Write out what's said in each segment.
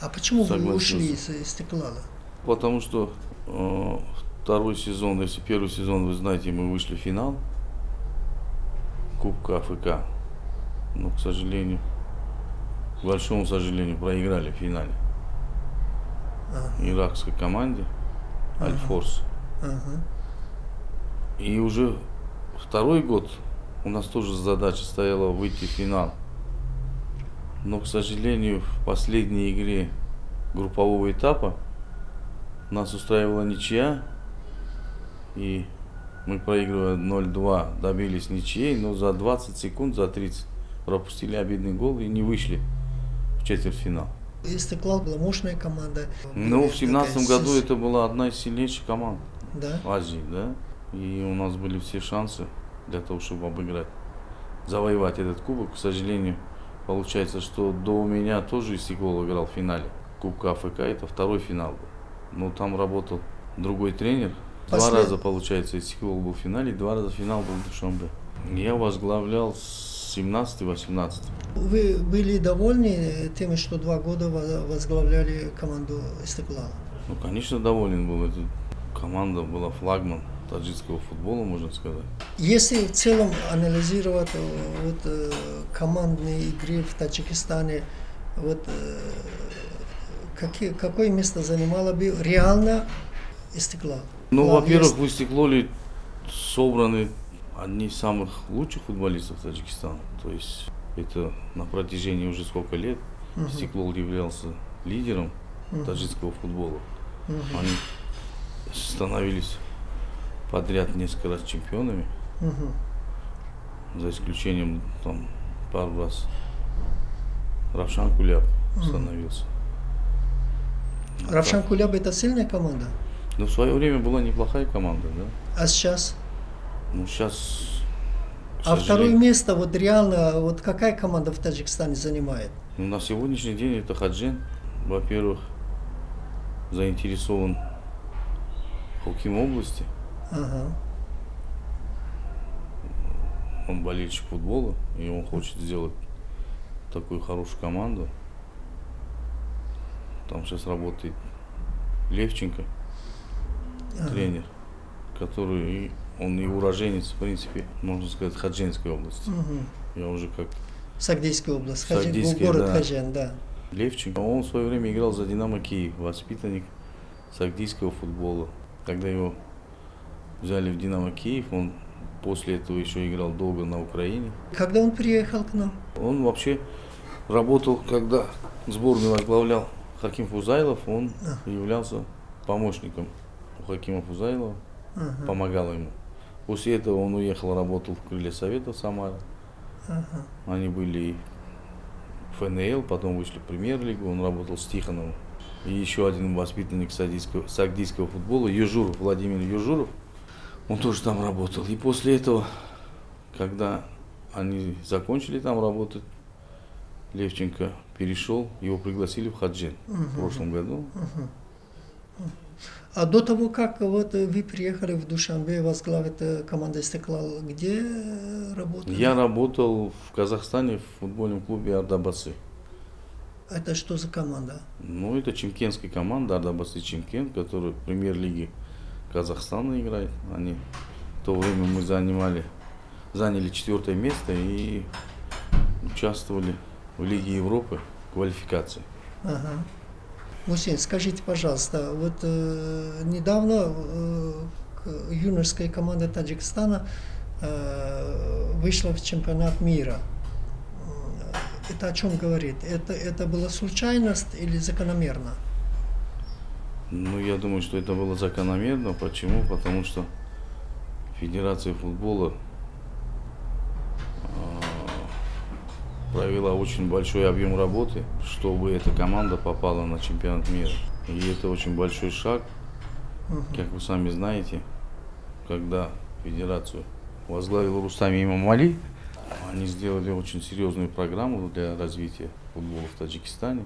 А почему вы согласился. ушли из Истеклала? Потому что второй сезон, если первый сезон, вы знаете, мы вышли в финал Кубка АФК, но, к сожалению, к большому сожалению, проиграли в финале иракской команде Аль-Форс. Ага. И уже второй год у нас тоже задача стояла выйти в финал. Но, к сожалению, в последней игре группового этапа нас устраивала ничья. И мы, проигрывая 0-2, добились ничьей, но за 20 секунд, за 30 пропустили обидный гол и не вышли в четвертьфинал. Истеклал была мощная команда. Ну, в 2017 году это была одна из сильнейших команд Да? в Азии, да. И у нас были все шансы для того, чтобы обыграть, завоевать этот кубок. К сожалению, получается, что до меня тоже Истеклол играл в финале Кубка АФК, это второй финал был. Но там работал другой тренер. Два раза, получается, Истеклол был в финале, 2 раза финал был в Душанбе. Я возглавлял с 17-18. Вы были довольны тем, что 2 года возглавляли команду Истеклала? Ну, конечно, доволен был. Эта команда была флагман таджикского футбола, можно сказать. Если в целом анализировать командные игры в Таджикистане, какое место занимало бы реально Истеклал? Ну, во-первых, в Истеклоле собраны одни из самых лучших футболистов Таджикистана. То есть это на протяжении уже сколько лет Истеклол являлся лидером таджикского футбола. Они становились подряд несколько раз чемпионами, за исключением там пару раз Равшан Куляб становился. Равшан Куляб это сильная команда? Но в свое время была неплохая команда, да. А сейчас? Ну, сейчас, А второе место, реально, какая команда в Таджикистане занимает? Ну, на сегодняшний день это Хаджин. Во-первых, заинтересован Хоким области. Ага. Он болельщик футбола, и он хочет сделать такую хорошую команду. Там сейчас работает Левченко, тренер, который, он и уроженец, в принципе, можно сказать, Хаджинской области. Я уже как... Сагдийская область, Сагдийская, город да. Хаджин, да. Левченко, он в свое время играл за Динамо Киев, воспитанник сагдийского футбола. Когда его взяли в Динамо Киев, он после этого еще играл долго на Украине. Когда он приехал к нам? Он вообще работал, когда сборную возглавлял Хаким Фузайлов, он являлся помощником у Хакима Фузайлова, помогал ему. После этого он уехал, работал в Крылья Совета в Самаре. Они были в ФНЛ, потом вышли в Премьер-лигу, он работал с Тихоновым. И еще один воспитанник сагдийского футбола, Южуров, Владимир Южуров, он тоже там работал. И после этого, когда они закончили там работать, Левченко перешел, его пригласили в Хаджин в прошлом году. А до того, как вы приехали в Душанбе возглавить команду Истеклал, где работали? Я работал в Казахстане в футбольном клубе Ардабасы. Это что за команда? Ну, это чемкенская команда, Ардабасы Чемкен, которая в премьер-лиге Казахстана играет. Они в то время мы заняли 4-е место и участвовали в Лиге Европы квалификации. Ага. Мусин, скажите, пожалуйста, недавно юношеская команда Таджикистана вышла в чемпионат мира. Это о чем говорит? Это была случайность или закономерно? Ну, я думаю, что это было закономерно. Почему? Потому что Федерация футбола провела очень большой объем работы, чтобы эта команда попала на чемпионат мира. И это очень большой шаг. Как вы сами знаете, когда Федерацию возглавил Рустам Имамали, они сделали очень серьезную программу для развития футбола в Таджикистане.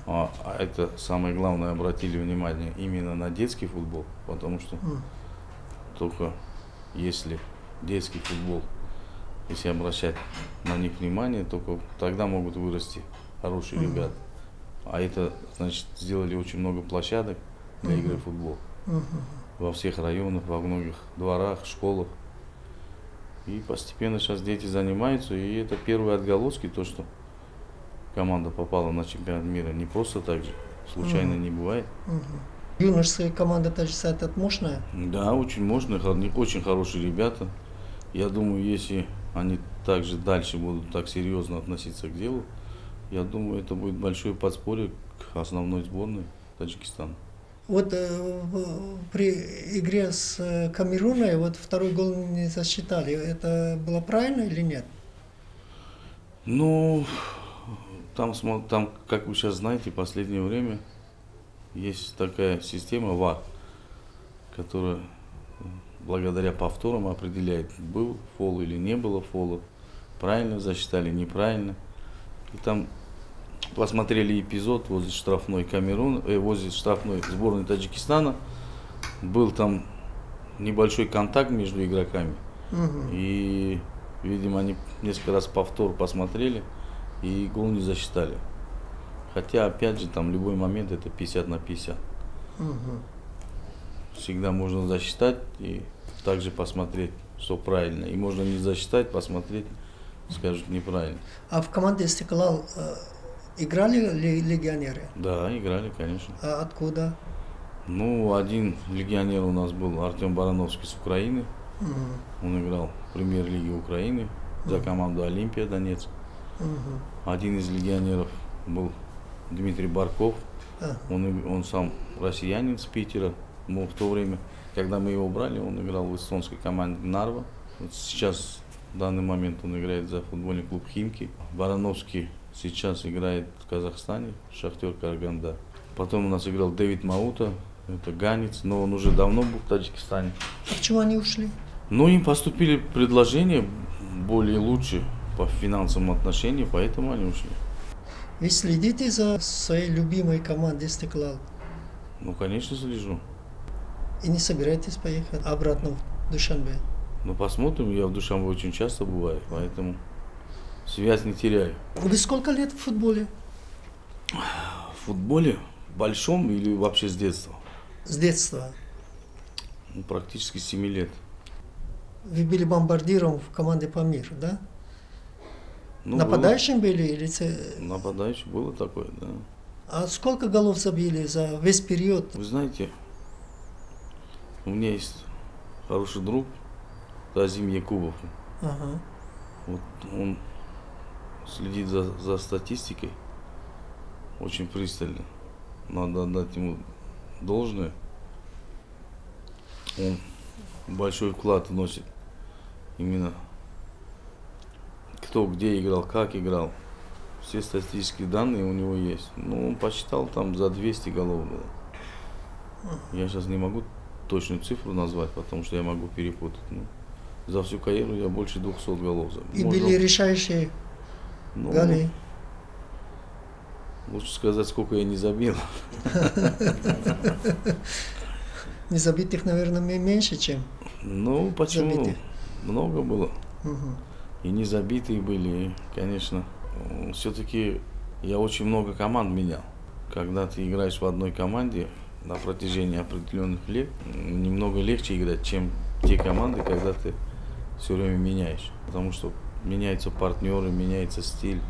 А это самое главное, обратили внимание именно на детский футбол, потому что только если детский футбол, если обращать на них внимание, только тогда могут вырасти хорошие ребята. А это, значит, сделали очень много площадок для игры в футбол. Во всех районах, во многих дворах, школах. И постепенно сейчас дети занимаются, и это первые отголоски, то, что команда попала на чемпионат мира. Не просто так же, случайно не бывает. Юношеская команда Таджикистана мощная? Да, очень мощная, очень хорошие ребята. Я думаю, если они также дальше будут так серьезно относиться к делу, я думаю, это будет большое подспорье к основной сборной Таджикистана. Вот при игре с Камеруной вот второй гол не засчитали. Это было правильно или нет? Ну, там, как вы сейчас знаете, в последнее время есть такая система ВАР, которая благодаря повторам определяет, был фол или не было фола, правильно засчитали, неправильно. И там посмотрели эпизод возле штрафной возле штрафной сборной Таджикистана. Был там небольшой контакт между игроками. И, видимо, они несколько раз повтор посмотрели и гол не засчитали. Хотя, опять же, там любой момент это 50 на 50. Всегда можно засчитать и также посмотреть, что правильно. И можно не засчитать, посмотреть, скажут неправильно. А в команде «Истиклал» играли легионеры? Да, играли, конечно. А откуда? Ну, один легионер у нас был Артем Барановский с Украины. Он играл в премьер-лиге Украины за команду «Олимпия» Донецк. Один из легионеров был Дмитрий Барков. Он сам россиянин с Питера. В то время, когда мы его брали, он играл в эстонской команде «Нарва». Вот сейчас, в данный момент, он играет за футбольный клуб «Химки». Барановский сейчас играет в Казахстане, «Шахтер Караганда». Потом у нас играл Дэвид Маута, это ганец, но он уже давно был в Таджикистане. А почему они ушли? Ну, им поступили предложения более лучше по финансовым отношениям, поэтому они ушли. Вы следите за своей любимой командой «Истиклал»? Ну, конечно, слежу. И не собираетесь поехать обратно в Душанбе? Ну, посмотрим, я в Душанбе очень часто бываю, поэтому связь не теряю. Вы сколько лет в футболе? В футболе? Большом или вообще с детства? С детства. Ну, практически 7 лет. Вы были бомбардиром в команде «Памир», да? Ну, нападающим были или... Нападающим было такое, да. А сколько голов забили за весь период? Вы знаете, у меня есть хороший друг, Тазим Якубов. Вот он следит за статистикой очень пристально. Надо отдать ему должное. Он большой вклад вносит именно кто где играл, как играл. Все статистические данные у него есть. Ну, он посчитал, там за 200 голов было. Я сейчас не могу точную цифру назвать, потому что я могу перепутать. Ну, за всю карьеру я больше 200 голов забил. И были решающие голы? Лучше сказать, сколько я не забил. Незабитых, наверное, меньше, чем Ну, почему? забитых. Много было. И незабитые были, и, конечно. Все-таки я очень много команд менял. Когда ты играешь в одной команде на протяжении определенных лет, немного легче играть, чем те команды, когда ты все время меняешь. Потому что меняются партнеры, меняется стиль.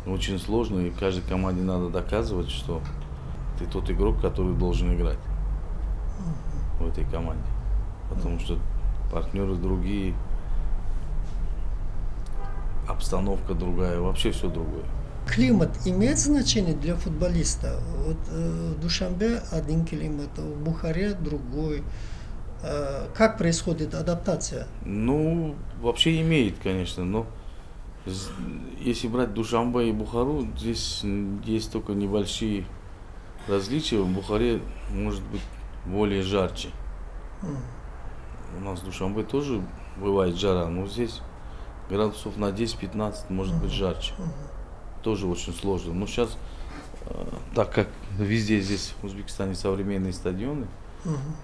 Очень сложно, и каждой команде надо доказывать, что ты тот игрок, который должен играть в этой команде. Потому что партнеры другие, обстановка другая, вообще все другое. Климат имеет значение для футболиста? Вот в Душанбе один климат, в Бухаре другой. Как происходит адаптация? Ну, вообще имеет, конечно, но если брать Душанбе и Бухару, здесь есть только небольшие различия. В Бухаре может быть более жарче. У нас в Душанбе тоже бывает жара, но здесь градусов на 10-15 может быть жарче. Тоже очень сложно. Но сейчас, так как везде здесь в Узбекистане современные стадионы,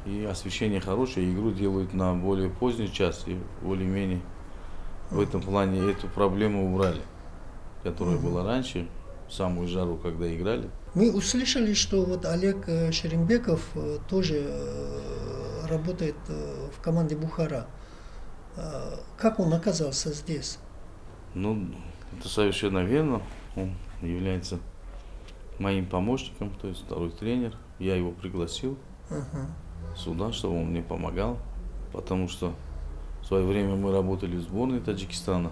и освещение хорошее, игру делают на более поздний час, и более-менее в этом плане эту проблему убрали, которая была раньше. в самую жару, когда играли. Мы услышали, что вот Олег Шерембеков тоже работает в команде Бухара. Как он оказался здесь? Ну, это совершенно верно. Он является моим помощником, то есть второй тренер. Я его пригласил сюда, чтобы он мне помогал, потому что в свое время мы работали в сборной Таджикистана.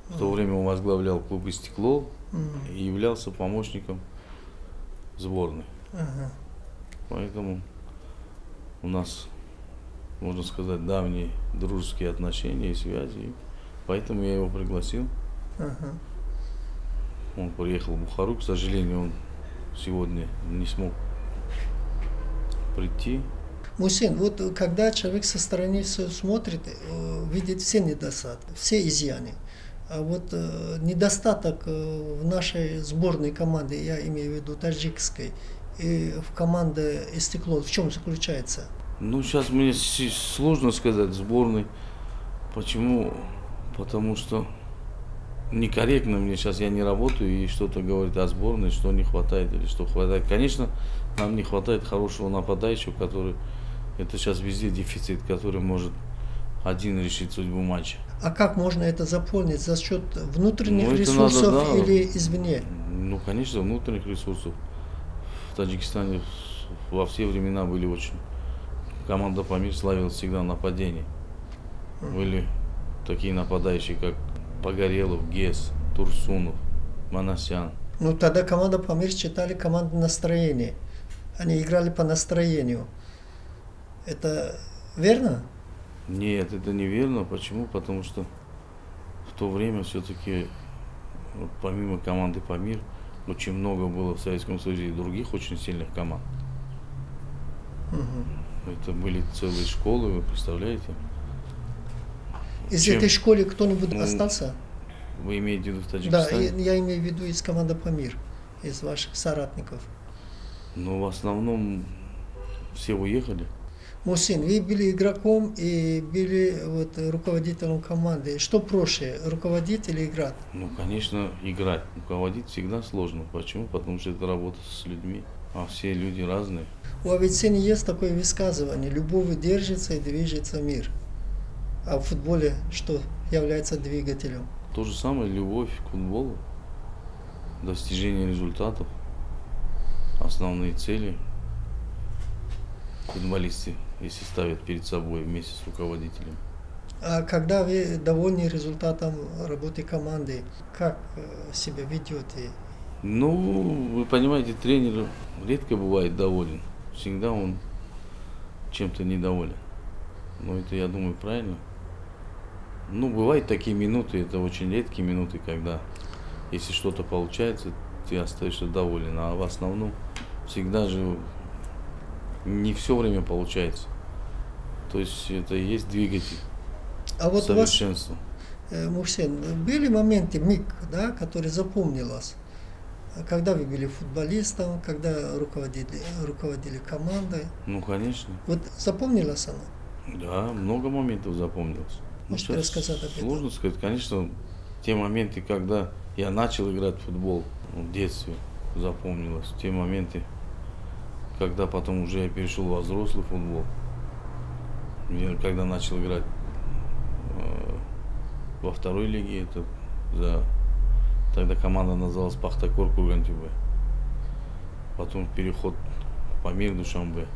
В то время он возглавлял клуб «Истеклол» и являлся помощником сборной. Поэтому у нас, можно сказать, давние дружеские отношения и связи. И поэтому я его пригласил. Он приехал в Бухару. К сожалению, он сегодня не смог прийти. Мусин, вот когда человек со стороны все смотрит, видит все недостатки, все изъяны. А вот недостаток в нашей сборной команде, я имею в виду таджикской, и в команде «Истеклол», в чем заключается? Ну, сейчас мне сложно сказать сборной. Почему? Потому что некорректно мне сейчас, я не работаю и что-то говорить о сборной, что не хватает или что хватает. Конечно, нам не хватает хорошего нападающего, который, это сейчас везде дефицит, который может один решить судьбу матча. А как можно это заполнить? За счет внутренних ресурсов надо, да, или извне? Ну, конечно, внутренних ресурсов. В Таджикистане во все времена были очень... Команда «Памир» славилась всегда нападение. Были такие нападающие, как Погорелов, Гес, Турсунов, Манасян. Ну, тогда команда «Памир» считали командой настроения. Они играли по настроению. Это верно? Нет, это неверно. Почему? Потому что в то время все-таки, помимо команды «Памир», очень много было в Советском Союзе и других очень сильных команд. Это были целые школы, вы представляете? Из этой школы кто-нибудь остался? Вы имеете в виду в Таджикистане? Да, я имею в виду из команды «Памир», из ваших соратников. Ну, в основном все уехали. Мусин, вы были игроком и были вот руководителем команды. Что проще, руководить или играть? Ну, конечно, играть. Руководить всегда сложно. Почему? Потому что это работа с людьми, а все люди разные. У Авиценны есть такое высказывание: любовь держится и движется мир. А в футболе что является двигателем? То же самое, любовь к футболу, достижение результатов, основные цели футболисты, если ставят перед собой вместе с руководителем. А когда вы довольны результатом работы команды, как себя ведете? Ну, вы понимаете, тренер редко бывает доволен. Всегда он чем-то недоволен. Но это, я думаю, правильно. Ну, бывают такие минуты, это очень редкие минуты, когда, если что-то получается, ты остаешься доволен. А в основном всегда же не все время получается. То есть это и есть двигатель совершенства. Мухсин, были моменты, миг, да, который запомнилось, когда вы были футболистом, когда руководили командой? Ну, конечно. Вот запомнилось оно? Да, много моментов запомнилось. Можете рассказать об этом? Сложно сказать. Конечно, те моменты, когда я начал играть в футбол в детстве, запомнилось. Те моменты, когда потом уже я перешел во взрослый футбол. Когда начал играть во второй лиге, тогда команда называлась «Пахтакор Курган-Тюбе». Потом переход в «Памир» Душанбе.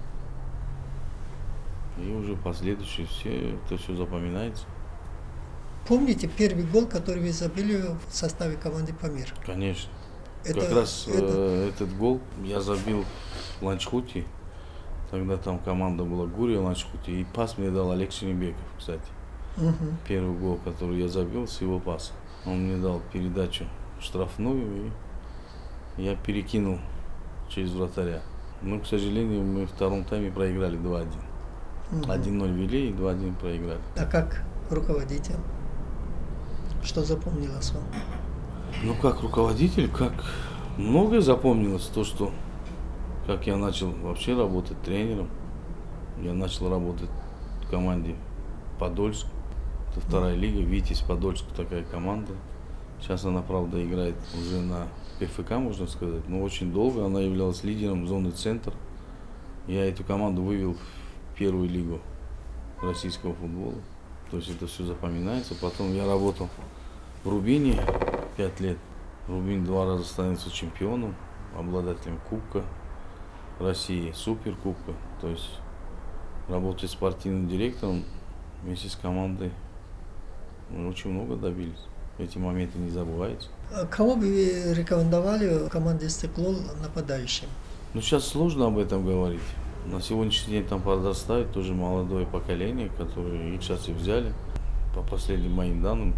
И уже последующие это все запоминается. Помните первый гол, который вы забили в составе команды «Памир»? Конечно. Как раз этот гол я забил в Ланчхуте. Тогда там команда была Гурия Ланчхути. И пас мне дал Олег Шерембеков, кстати. Первый гол, который я забил с его паса. Он мне дал передачу штрафную, и я перекинул через вратаря. Но, к сожалению, мы в втором тайме проиграли 2-1. 1-0 вели и 2-1 проиграли. А как руководитель? Что запомнилось вам? Ну, как руководитель, как многое запомнилось. То, что как я начал вообще работать тренером. Я начал работать в команде Подольск. Это вторая лига, Витязь, Подольск, такая команда. Сейчас она, правда, играет уже на ПФК, можно сказать, но очень долго она являлась лидером зоны центр. Я эту команду вывел в первую лигу российского футбола. То есть это все запоминается. Потом я работал в Рубине 5 лет. Рубин 2 раза становится чемпионом, обладателем Кубка России, Суперкубка. То есть работая спортивным директором вместе с командой мы очень много добились. Эти моменты не забываются. А кого бы вы рекомендовали в команде «Стекло» нападающим? Ну, сейчас сложно об этом говорить. На сегодняшний день там подрастает тоже молодое поколение, которое их сейчас и взяли. По последним моим данным,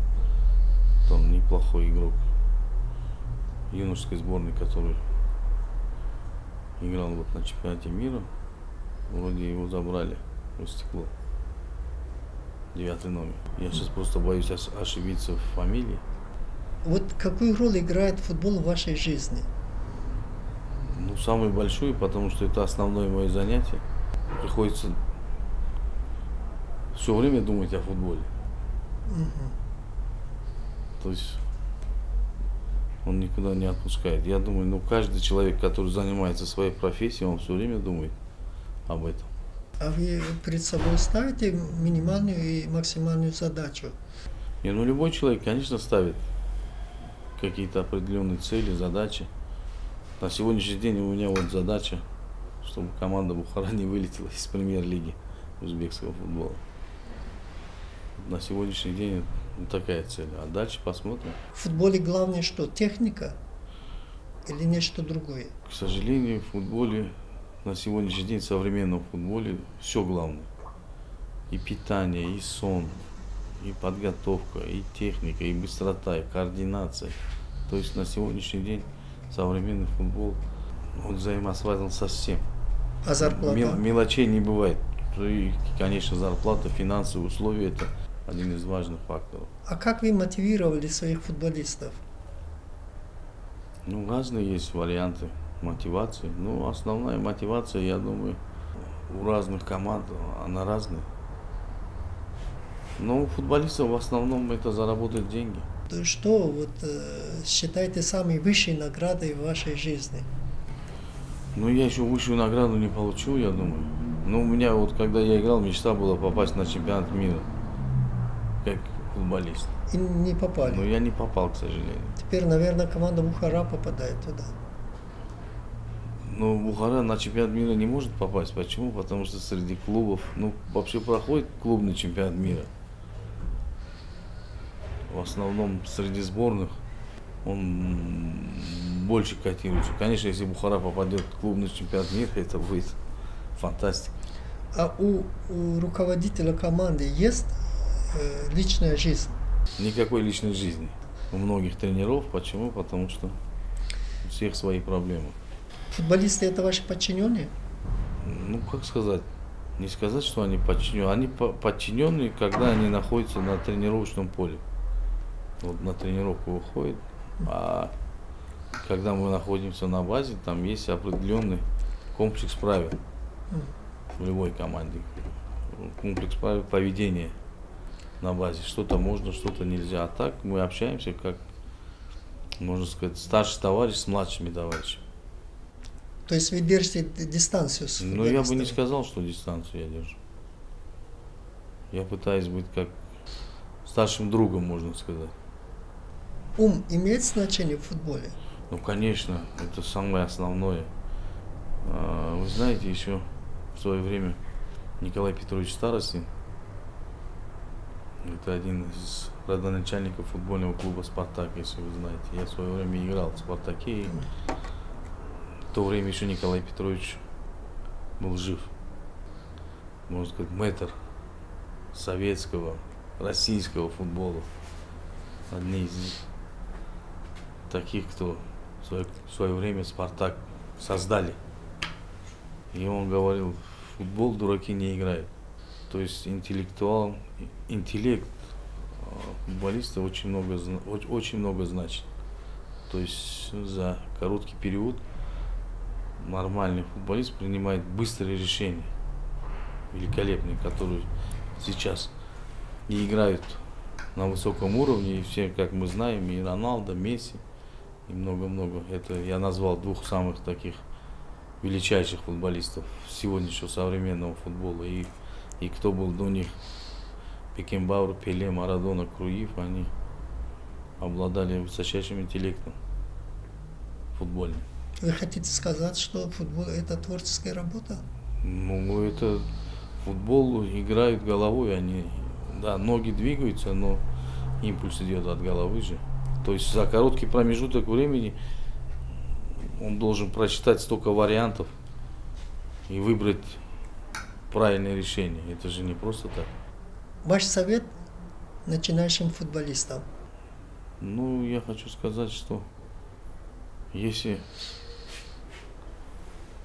там неплохой игрок юношеской сборной, который играл вот на чемпионате мира. Вроде его забрали в «Стекло». 9 номер. Я сейчас просто боюсь ошибиться в фамилии. Вот какую роль играет футбол в вашей жизни? Ну, самую большую, потому что это основное мое занятие. Приходится все время думать о футболе. То есть он никуда не отпускает. Я думаю, ну, каждый человек, который занимается своей профессией, он все время думает об этом. А вы перед собой ставите минимальную и максимальную задачу? Не, ну, любой человек, конечно, ставит какие-то определенные цели, задачи. На сегодняшний день у меня вот задача, чтобы команда Бухара не вылетела из премьер-лиги узбекского футбола. На сегодняшний день вот такая цель. А дальше посмотрим. В футболе главное что? Техника или нечто другое? К сожалению, в футболе, на сегодняшний день, в современном футболе, все главное. И питание, и сон, и подготовка, и техника, и быстрота, и координация. То есть на сегодняшний день современный футбол, он взаимосвязан со всем. А зарплата? Мелочей не бывает. И, конечно, зарплата, финансовые условия – это один из важных факторов. А как вы мотивировали своих футболистов? Ну, разные есть варианты мотивации. Ну, основная мотивация, я думаю, у разных команд, она разная. Но у футболистов в основном это заработать деньги. Что вот считаете самой высшей наградой в вашей жизни? Ну, я еще высшую награду не получил, я думаю. Но у меня вот, когда я играл, мечта была попасть на чемпионат мира, как футболист. И не попали? Но я не попал, к сожалению. Теперь, наверное, команда Бухара попадает туда. Но Бухара на чемпионат мира не может попасть. Почему? Потому что среди клубов, ну, вообще проходит клубный чемпионат мира. В основном среди сборных он больше котируется. Конечно, если Бухара попадет в клубный чемпионат мира, это будет фантастика. А у руководителя команды есть личная жизнь? Никакой личной жизни. У многих тренеров. Почему? Потому что у всех свои проблемы. Футболисты это ваши подчиненные? Ну, как сказать? Не сказать, что они подчиненные. Они подчиненные, когда они находятся на тренировочном поле. Вот на тренировку выходит, а когда мы находимся на базе, там есть определенный комплекс правил в любой команде. Комплекс правил поведения на базе. Что-то можно, что-то нельзя. А так мы общаемся, как, можно сказать, старший товарищ с младшими товарищами. То есть вы держите дистанцию с футболистами? Ну, я бы не сказал, что дистанцию я держу. Я пытаюсь быть как старшим другом, можно сказать. Ум имеет значение в футболе? Ну, конечно, это самое основное. Вы знаете, еще в свое время Николай Петрович Старостин, это один из родоначальников футбольного клуба «Спартак», если вы знаете. Я в свое время играл в «Спартаке», и в то время еще Николай Петрович был жив. Можно сказать, мэтр советского, российского футбола. Одни из таких, кто в свое время «Спартак» создали. И он говорил, в футбол дураки не играют. То есть интеллект футболиста очень много значит. То есть за короткий период нормальный футболист принимает быстрые решения, великолепные, которые сейчас и играют на высоком уровне, и все, как мы знаем, и Роналдо, Месси, и много-много. Это я назвал двух самых таких величайших футболистов сегодняшнего современного футбола. И кто был до них, Бекенбауэр, Пеле, Марадона, Круиф, они обладали высочайшим интеллектом футбольным. Вы хотите сказать, что футбол – это творческая работа? Ну, это футбол играют головой, они, да, ноги двигаются, но импульс идет от головы же. То есть за короткий промежуток времени он должен прочитать столько вариантов и выбрать правильное решение. Это же не просто так. Ваш совет начинающим футболистам? Ну, я хочу сказать, что если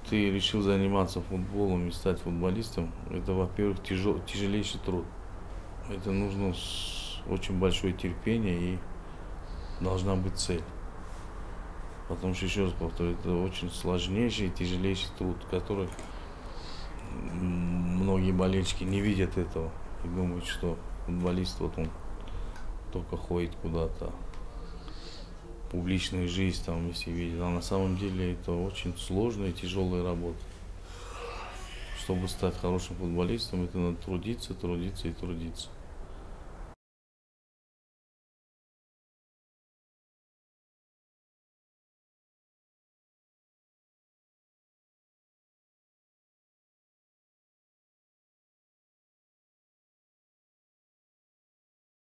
ты решил заниматься футболом и стать футболистом, это, во-первых, тяжелейший труд. Это нужно очень большое терпение и должна быть цель. Потому что, еще раз повторю, это очень сложнейший и тяжелейший труд, который многие болельщики не видят этого и думают, что футболист вот он только ходит куда-то, публичную жизнь там, если видит. А на самом деле это очень сложная и тяжелая работа. Чтобы стать хорошим футболистом, это надо трудиться, трудиться и трудиться.